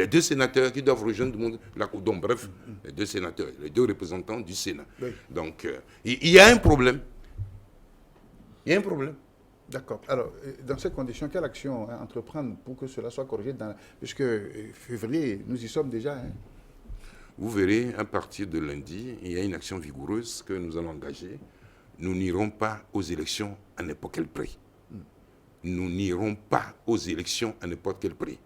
deux sénateurs qui doivent rejoindre la Cour. Donc, bref, les deux sénateurs, les deux représentants du Sénat. Oui. Donc, il y a un problème. Il y a un problème. D'accord. Alors, dans ces conditions, quelle action entreprendre pour que cela soit corrigé puisque février, nous y sommes déjà. Hein. Vous verrez, à partir de lundi, il y a une action vigoureuse que nous allons engager. Nous n'irons pas aux élections à n'importe quel prix. Nous n'irons pas aux élections à n'importe quel prix.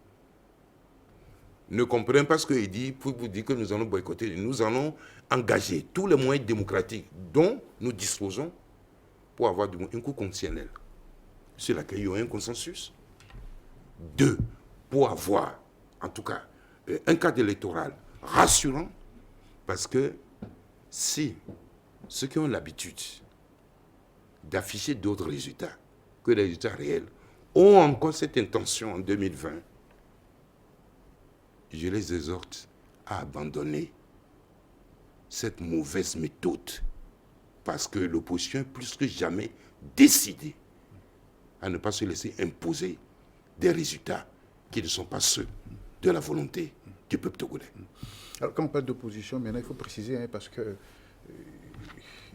Ne comprenez pas ce qu'il dit pour vous dire que nous allons boycotter. Nous allons engager tous les moyens démocratiques dont nous disposons pour avoir une Cour constitutionnelle sur laquelle il y aura un consensus. 2, pour avoir, en tout cas, un cadre électoral rassurant, parce que si ceux qui ont l'habitude d'afficher d'autres résultats que les résultats réels ont encore cette intention en 2020, je les exhorte à abandonner cette mauvaise méthode, parce que l'opposition est plus que jamais décidée à ne pas se laisser imposer des résultats qui ne sont pas ceux de la volonté du peuple togolais. Alors, quand on parle d'opposition, maintenant, il faut préciser, parce que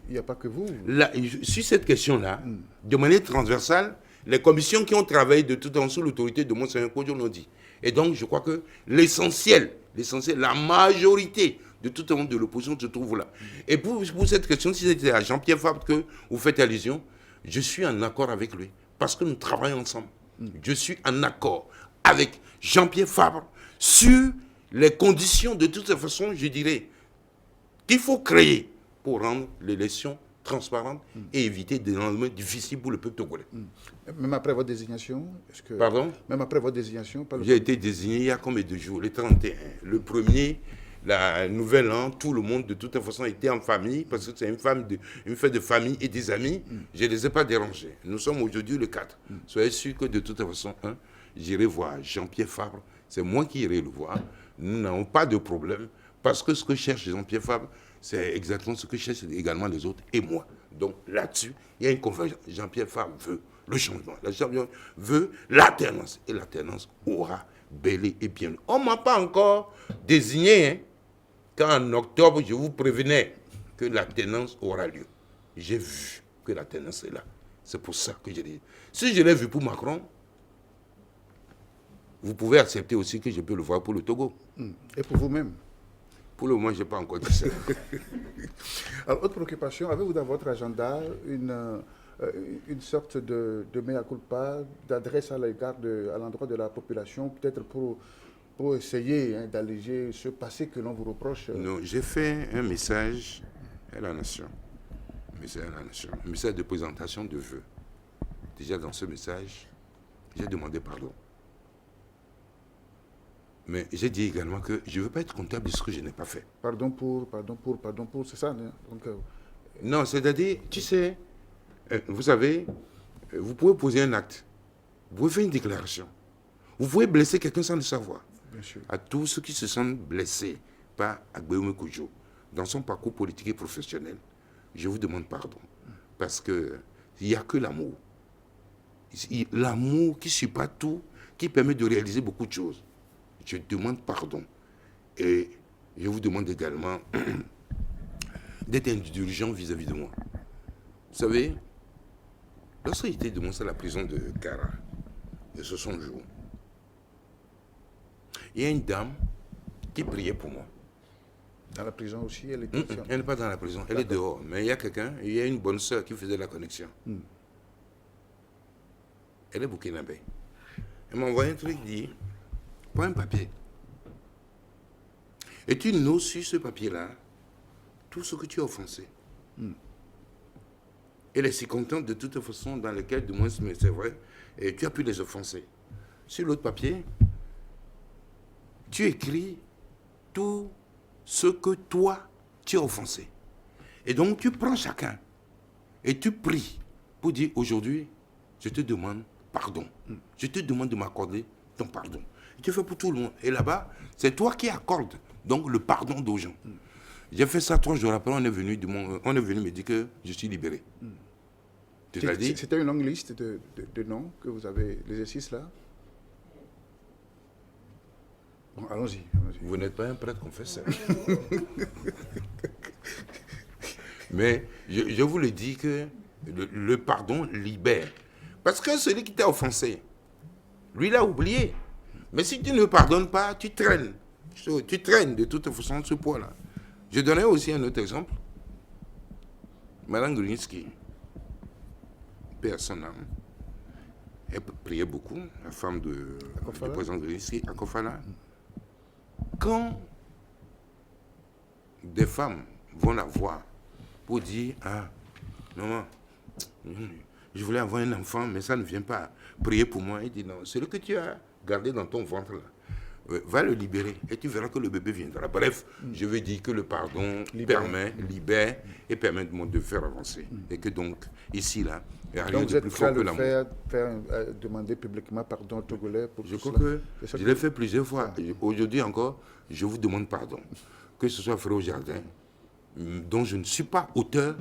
il n'y a pas que vous. Là, sur cette question-là, de manière transversale, les commissions qui ont travaillé de tout temps sous l'autorité de Monseigneur Kodjo l'ont dit. Et donc, je crois que l'essentiel, la majorité de tout le monde de l'opposition se trouve là. Et pour cette question, si c'était à Jean-Pierre Fabre que vous faites allusion, je suis en accord avec lui, parce que nous travaillons ensemble. Je suis en accord avec Jean-Pierre Fabre sur les conditions, de toute façon, je dirais, qu'il faut créer pour rendre l'élection transparente et éviter des lendemains difficiles pour le peuple togolais. Même après votre désignation, Pardon? Même après votre désignation, j'ai été désigné il y a combien de jours? Le 31. Le 1er, la nouvelle an, tout le monde de toute façon était en famille, parce que c'est une fête de famille et des amis. Je ne les ai pas dérangés. Nous sommes aujourd'hui le 4. Soyez sûrs que de toute façon, j'irai voir Jean-Pierre Fabre. C'est moi qui irai le voir. Nous n'avons pas de problème, parce que ce que cherche Jean-Pierre Fabre, c'est exactement ce que cherchent également les autres et moi. Donc là-dessus, il y a une convergence. Jean-Pierre Fabre veut le changement. Jean-Pierre veut l'alternance. Et l'alternance aura bel et bien. On ne m'a pas encore désigné, quand en octobre, je vous prévenais que l'alternance aura lieu. J'ai vu que l'alternance est là. C'est pour ça que je dis. Si je l'ai vu pour Macron, vous pouvez accepter aussi que je peux le voir pour le Togo. Et pour vous-même? Pour le moment, je n'ai pas encore dit ça. Alors, autre préoccupation, avez-vous dans votre agenda une sorte de mea culpa, d'adresse à l'endroit de la population, peut-être pour essayer d'alléger ce passé que l'on vous reproche? Non, j'ai fait un message à la nation. Un message de présentation de vœux. Déjà dans ce message, j'ai demandé pardon. Mais j'ai dit également que je ne veux pas être comptable de ce que je n'ai pas fait. Pardon pour, c'est ça, hein? Donc, non, c'est-à-dire, tu sais, vous savez, vous pouvez poser un acte Vous pouvez faire une déclaration. Vous pouvez blesser quelqu'un sans le savoir. Bien sûr. À tous ceux qui se sentent blessés par Agbéoumé Kojo dans son parcours politique et professionnel, je vous demande pardon. Parce qu'il n'y a que l'amour. L'amour qui supporte tout, qui permet de réaliser beaucoup de choses. Je demande pardon. Et je vous demande également d'être indulgent vis-à-vis de moi. Vous savez, lorsque j'étais dénoncé à la prison de Kara, de 60 jours, il y a une dame qui priait pour moi. Dans la prison aussi, elle était... Elle n'est pas dans la prison, elle est dehors. Mais il y a quelqu'un, il y a une bonne sœur qui faisait la connexion. Elle est burkinabé. Elle m'a envoyé un truc qui dit, prends un papier. Et tu notes sur ce papier-là tout ce que tu as offensé. Et les circonstances de toute façon dans lesquelles, du moins, mais c'est vrai, et tu as pu les offenser. Sur l'autre papier, tu écris tout ce que toi, tu as offensé. Et donc, tu prends chacun et tu pries pour dire, aujourd'hui, je te demande pardon. Je te demande de m'accorder ton pardon. Et tu fais pour tout le monde. Et là-bas, c'est toi qui accordes donc le pardon aux gens. J'ai fait ça 3 jours après, on est venu me dire que je suis libéré. C'était une longue liste de noms que vous avez, l'exercice là. Bon, allons-y. Vous n'êtes pas un prêtre confesseur. Mais je vous le dis que le pardon libère. Parce que celui qui t'a offensé, lui l'a oublié. Mais si tu ne le pardonnes pas, tu traînes. Tu traînes de toute façon ce poids-là. Je donnais aussi un autre exemple. Madame Grunitzky, paix à son âme, elle priait beaucoup, la femme du président Grunitzky, à Kofala. Quand des femmes vont la voir pour dire, ah, maman, je voulais avoir un enfant, mais ça ne vient pas. Prier pour moi. Il dit, non, celui que tu as gardé dans ton ventre, là, va le libérer et tu verras que le bébé viendra. Bref, je veux dire que le pardon libère et permet de faire avancer. Et que donc, ici, là, il n'y a rien de plus fort que l'amour. Demander publiquement pardon aux Togolais pour Je crois que je l'ai fait plusieurs fois. Aujourd'hui encore, je vous demande pardon. Que ce soit Frère Jardin, dont je ne suis pas auteur,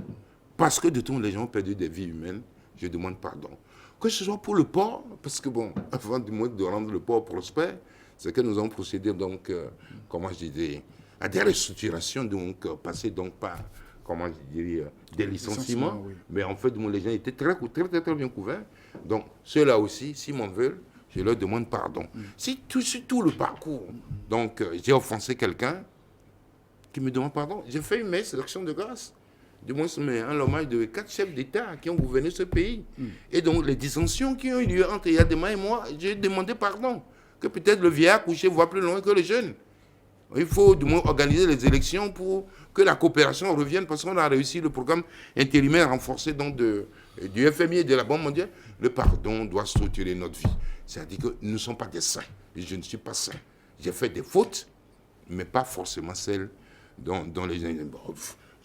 parce que de tout, les gens ont perdu des vies humaines, je demande pardon. Que ce soit pour le port, parce que bon, avant de rendre le port prospère, c'est que nous avons procédé donc, comment je dirais, à des restructurations, donc passer donc par, comment je dirais, des licenciements. Oui. Mais en fait, les gens étaient très bien couverts. Donc, ceux-là aussi, s'ils m'en veulent, je leur demande pardon. Si tout le parcours, donc j'ai offensé quelqu'un qui me demande pardon, j'ai fait une sélection de grâce. Du moins, mais un hommage de 4 chefs d'État qui ont gouverné ce pays. Et donc, les dissensions qui ont eu lieu entre Yadema et moi, j'ai demandé pardon. Que peut-être le vieillard couché voit plus loin que le jeune. Il faut du moins organiser les élections pour que la coopération revienne, parce qu'on a réussi le programme intérimaire renforcé donc du FMI et de la Banque mondiale. Le pardon doit structurer notre vie. C'est-à-dire que nous ne sommes pas des saints. Et je ne suis pas saint. J'ai fait des fautes, mais pas forcément celles dont les gens...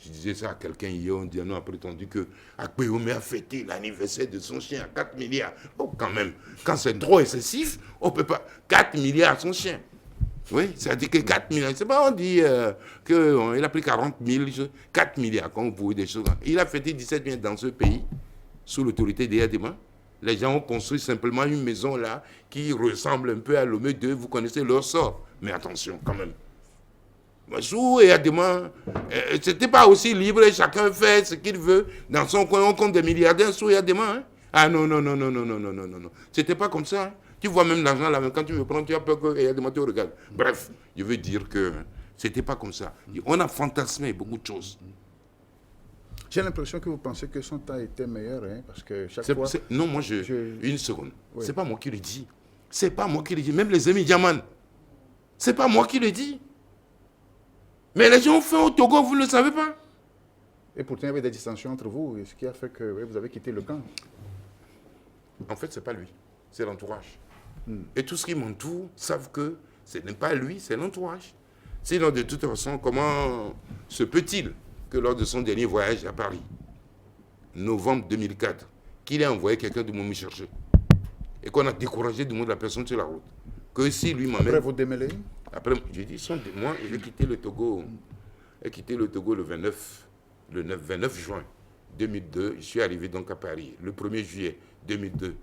Je disais ça à quelqu'un hier, on dit, non, a prétendu que Agbéoumé a fêté l'anniversaire de son chien à 4 milliards. Bon, quand même, quand c'est trop excessif, on ne peut pas... 4 milliards à son chien. Oui, c'est-à-dire que 4 milliards, c'est pas on dit qu'il a pris 40 000, 4 milliards, quand vous pouvez des choses. Il a fêté 17 milliards dans ce pays, sous l'autorité des Yadema. Les gens ont construit simplement une maison là, qui ressemble un peu à Lomé 2, vous connaissez leur sort. Mais attention, quand même. Sous et Yadema, c'était pas aussi libre, chacun fait ce qu'il veut. Dans son coin, on compte des milliardaires sous Yadema. Hein? Ah non. C'était pas comme ça. Hein? Tu vois même l'argent là, quand tu veux prendre, tu as peur que Yadema te regarde. Bref, je veux dire que c'était pas comme ça. On a fantasmé beaucoup de choses. J'ai l'impression que vous pensez que son temps était meilleur, hein, parce que chaque fois... Non, moi, une seconde. Oui. C'est pas moi qui le dis. C'est pas moi qui le dis. Même les amis Diaman, c'est pas moi qui le dis. Mais les gens ont fait au Togo, vous ne le savez pas. Et pourtant, il y avait des dissensions entre vous, ce qui a fait que vous avez quitté le camp. En fait, ce n'est pas lui, c'est l'entourage. Et tout ce qui m'entoure savent que ce n'est pas lui, c'est l'entourage. Sinon, de toute façon, comment se peut-il que lors de son dernier voyage à Paris, novembre 2004, qu'il ait envoyé quelqu'un de me chercher? et qu'on a découragé du monde de la personne sur la route, que si lui m'amène... Après vous démêlez? Après, j'ai dit, moi, j'ai quitté le Togo, le 29 juin 2002. Je suis arrivé donc à Paris le 1er juillet 2002.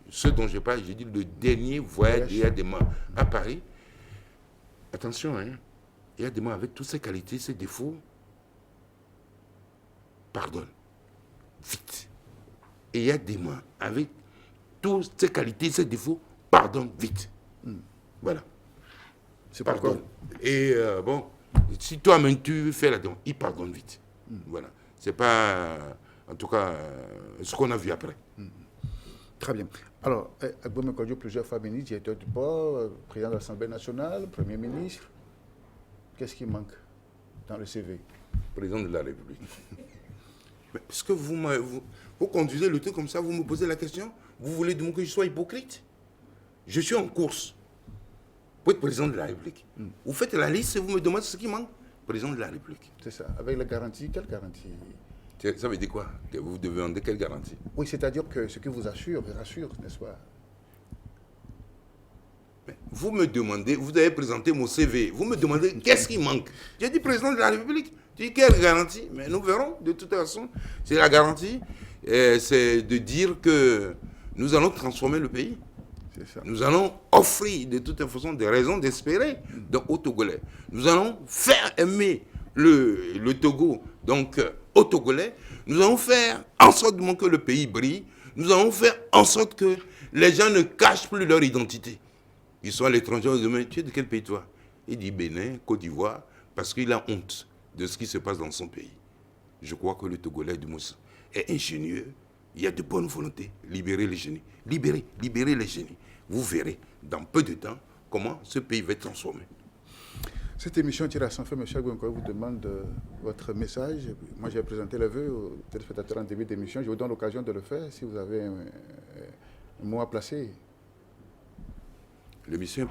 Ce dont je parle, j'ai dit, le dernier voyage d'Iyadema à Paris. Attention, hein, Iyadema, avec toutes ses qualités, ses défauts, pardonne, vite. Et Iyadema, avec toutes ses qualités, ses défauts, pardonne, vite. Voilà. C'est pourquoi. Et bon, si toi-même tu fais la demande, il pardonne vite. Voilà. C'est pas, en tout cas, ce qu'on a vu après. Très bien. Alors, Agbome Kodjo, plusieurs fois ministre, directeur du port, président de l'Assemblée nationale, Premier ministre. Qu'est-ce qui manque dans le CV? Président de la République. Mais parce que vous conduisez le truc comme ça, vous me posez la question, vous voulez de moi que je sois hypocrite? Je suis en course pour être président de la République. Vous faites la liste et vous me demandez ce qui manque. Président de la République. C'est ça. Avec la garantie, quelle garantie? Ça veut dire quoi? Que vous devez demander quelle garantie? Oui, c'est-à-dire que ce qui vous assure, n'est-ce pas? Mais vous me demandez, vous avez présenté mon CV, vous me demandez qu'est-ce qui manque? J'ai dit président de la République. J'ai dit quelle garantie? Mais nous verrons, de toute façon. C'est la garantie, c'est de dire que nous allons transformer le pays. Ça. Nous allons offrir de toute façon des raisons d'espérer aux Togolais. Nous allons faire aimer le Togo donc aux Togolais. Nous allons faire en sorte que le pays brille. Nous allons faire en sorte que les gens ne cachent plus leur identité. Ils sont à l'étranger, on se demande, tu es de quel pays toi? Il dit Bénin, Côte d'Ivoire, parce qu'il a honte de ce qui se passe dans son pays. Je crois que le Togolais du Moussa est ingénieux. Il y a de bonnes volontés. Libérez les génies. Libérez les génies. Vous verrez dans peu de temps comment ce pays va être transformé. Cette émission tire à son fin. M. Agbome vous demande votre message. Moi, j'ai présenté les vœux aux téléspectateurs en début d'émission. Je vous donne l'occasion de le faire si vous avez un mot à placer. L'émission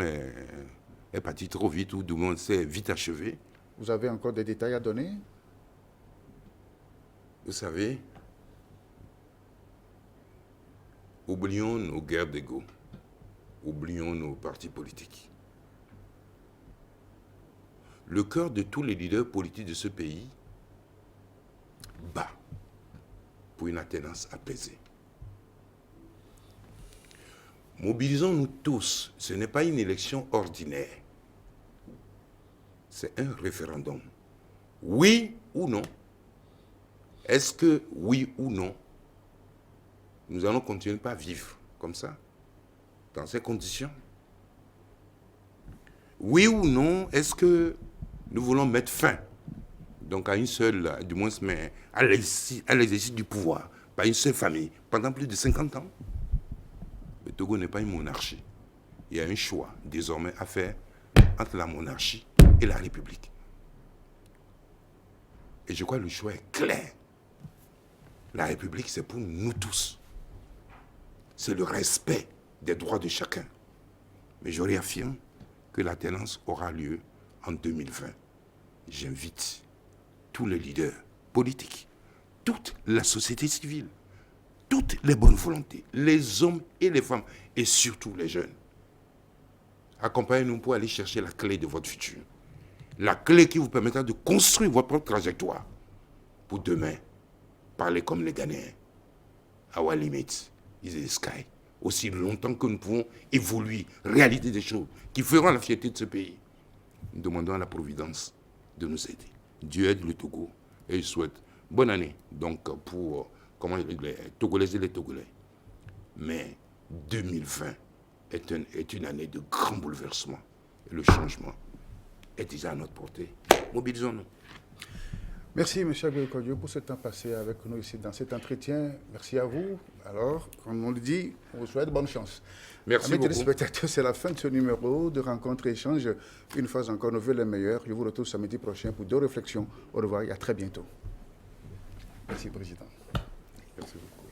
est partie trop vite, ou du moins c'est vite achevé. Vous avez encore des détails à donner? Vous savez, oublions nos guerres d'ego, oublions nos partis politiques. Le cœur de tous les leaders politiques de ce pays bat pour une alternance apaisée. Mobilisons-nous tous. Ce n'est pas une élection ordinaire. C'est un référendum. Oui ou non? Est-ce que, oui ou non, nous allons continuer à vivre comme ça, dans ces conditions? Oui ou non, est-ce que nous voulons mettre fin, donc à une seule, du moins, mais à l'exercice du pouvoir, par une seule famille, pendant plus de 50 ans? Le Togo n'est pas une monarchie. Il y a un choix désormais à faire entre la monarchie et la République. Et je crois que le choix est clair. La République, c'est pour nous tous. C'est le respect des droits de chacun. Mais je réaffirme que l'alternance aura lieu en 2020. J'invite tous les leaders politiques, toute la société civile, toutes les bonnes volontés, les hommes et les femmes, et surtout les jeunes. Accompagnez-nous pour aller chercher la clé de votre futur. La clé qui vous permettra de construire votre propre trajectoire pour demain. Parler comme les Ghanéens. Our limits is the sky. Aussi longtemps que nous pouvons évoluer, réaliser des choses qui feront la fierté de ce pays. Nous demandons à la Providence de nous aider. Dieu aide le Togo et je souhaite bonne année donc pour les Togolaises et les Togolais. Mais 2020 est une année de grand bouleversement. Et le changement est déjà à notre portée. Mobilisons-nous. Merci, M. Agbome Kodjo, pour ce temps passé avec nous ici dans cet entretien. Merci à vous. Alors, comme on le dit, on vous souhaite bonne chance. Merci beaucoup. Mes téléspectateurs, c'est la fin de ce numéro de Rencontre et Échange. Une fois encore, nos vœux les meilleurs. Je vous retrouve samedi prochain pour 2 réflexions. Au revoir et à très bientôt. Merci, Président. Merci beaucoup.